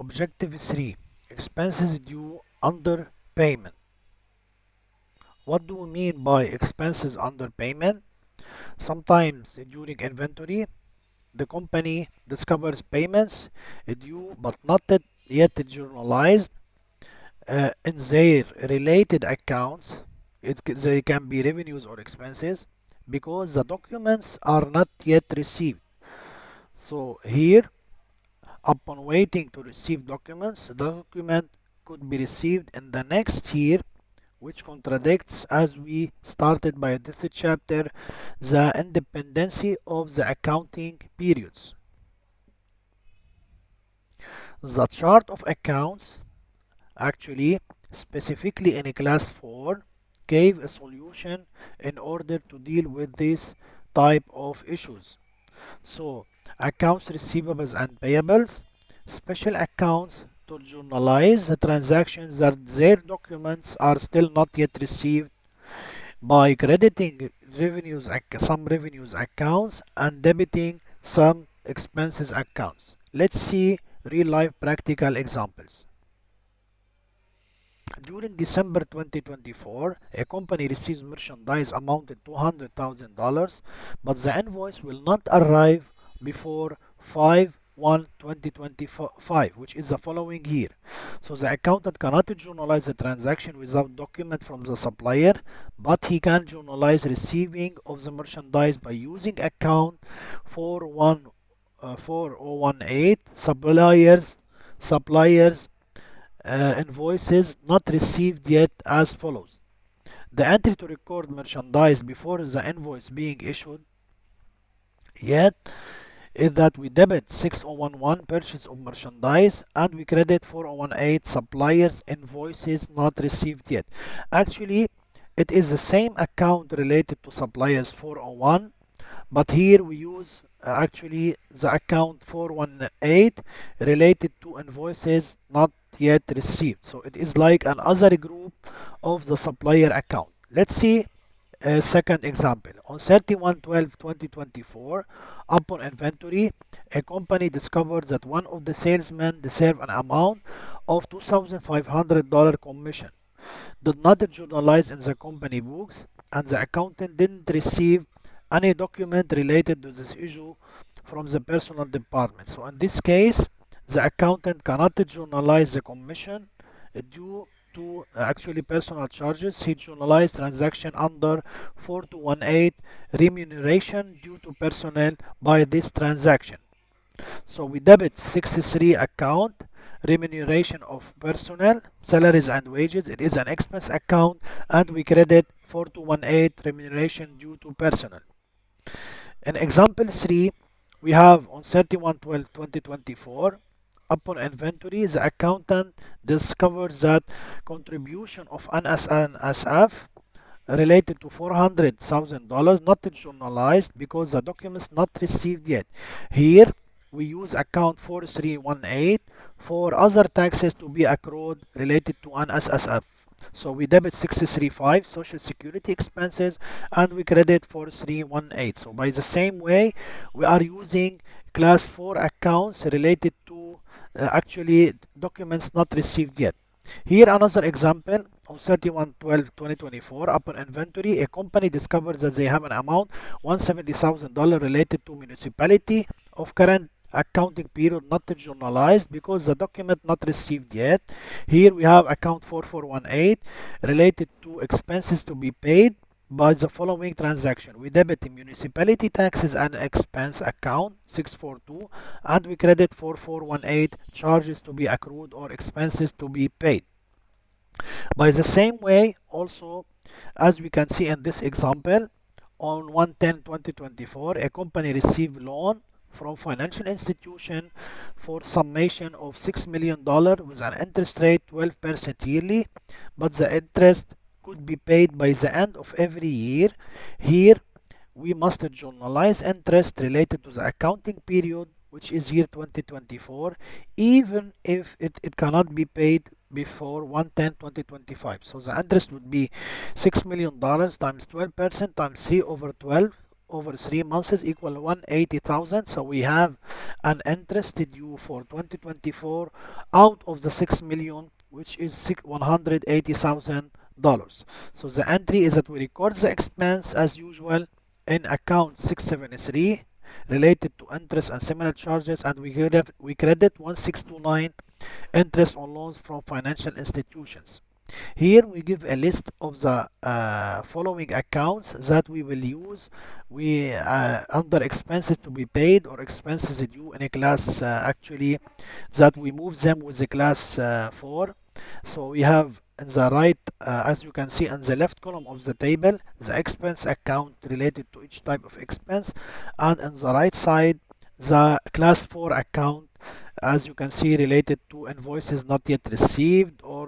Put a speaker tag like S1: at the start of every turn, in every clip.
S1: Objective 3. Expenses due under payment. What do we mean by expenses under payment? Sometimes during inventory, the company discovers payments due but not yet journalized in their related accounts. They can be revenues or expenses because the documents are not yet received. So here, upon waiting to receive documents, the document could be received in the next year, which contradicts, as we started by this chapter, the independency of the accounting periods. The chart of accounts actually, specifically in class 4, gave a solution in order to deal with this type of issues. So, accounts receivables and payables, special accounts to journalize the transactions that their documents are still not yet received by crediting some revenues accounts and debiting some expenses accounts. Let's see real life practical examples. During December 2024, a company receives merchandise amounting to $200,000, but the invoice will not arrive before 5/1/2025, which is the following year. So the accountant cannot journalize the transaction without document from the supplier, but he can journalize receiving of the merchandise by using account 4018 suppliers invoices not received yet as follows. The entry to record merchandise before the invoice being issued yet is that we debit 6011 purchase of merchandise and we credit 4018 suppliers invoices not received yet. Actually, it is the same account related to suppliers 401, but here we use actually the account 418 related to invoices not yet received. So it is like another group of the supplier account. Let's see a second example. On 31/12/2024, upon inventory, a company discovered that one of the salesmen deserved an amount of $2,500 commission, did not journalize in the company books, and the accountant didn't receive any document related to this issue from the personal department. So in this case, the accountant cannot journalize the commission due to actually personal charges. He journalized transaction under 4218 remuneration due to personnel by this transaction. So we debit 63 account remuneration of personnel, salaries and wages. It is an expense account, and we credit 4218 remuneration due to personnel. In example 3, we have on 31/12/2024, upon inventory, the accountant discovers that contribution of NSF related to $400,000 not journalized because the documents not received yet. Here we use account 4318 for other taxes to be accrued related to NSF. So we debit 635 social security expenses and we credit 4318. So by the same way, we are using class 4 accounts related to actually documents not received yet. Here another example. On 31/12/2024, upon inventory, a company discovers that they have an amount $170,000 related to municipality of current accounting period not journalized because the document not received yet. Here we have account 4418 related to expenses to be paid by the following transaction. We debit the municipality taxes and expense account 642 and we credit 4418 charges to be accrued or expenses to be paid. By the same way, also, as we can see in this example, on 1/10/2024, a company received loan from financial institution for summation of $6 million with an interest rate 12% yearly, but the interest could be paid by the end of every year. Here, we must journalize interest related to the accounting period, which is year 2024, even if it cannot be paid before 1/10/2025. So the interest would be $6 million times 12% times 3/12 over 3 months is equal to 180,000. So we have an interest due for 2024 out of the 6 million, which is $180,000. So the entry is that we record the expense as usual in account 673 related to interest and similar charges, and we credit 1629 interest on loans from financial institutions. Here we give a list of the following accounts that we will use we under expenses to be paid or expenses due in a class actually that we move them with the class 4. So we have in the right, as you can see in the left column of the table, the expense account related to each type of expense, and on the right side the class 4 account, as you can see, related to invoices not yet received or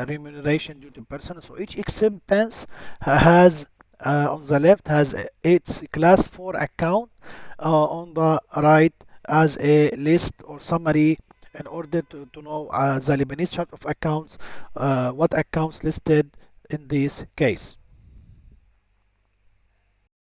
S1: remuneration due to person. So each expense has on the left has its class 4 account, on the right as a list or summary in order to know the Lebanese chart of accounts, what accounts listed in this case.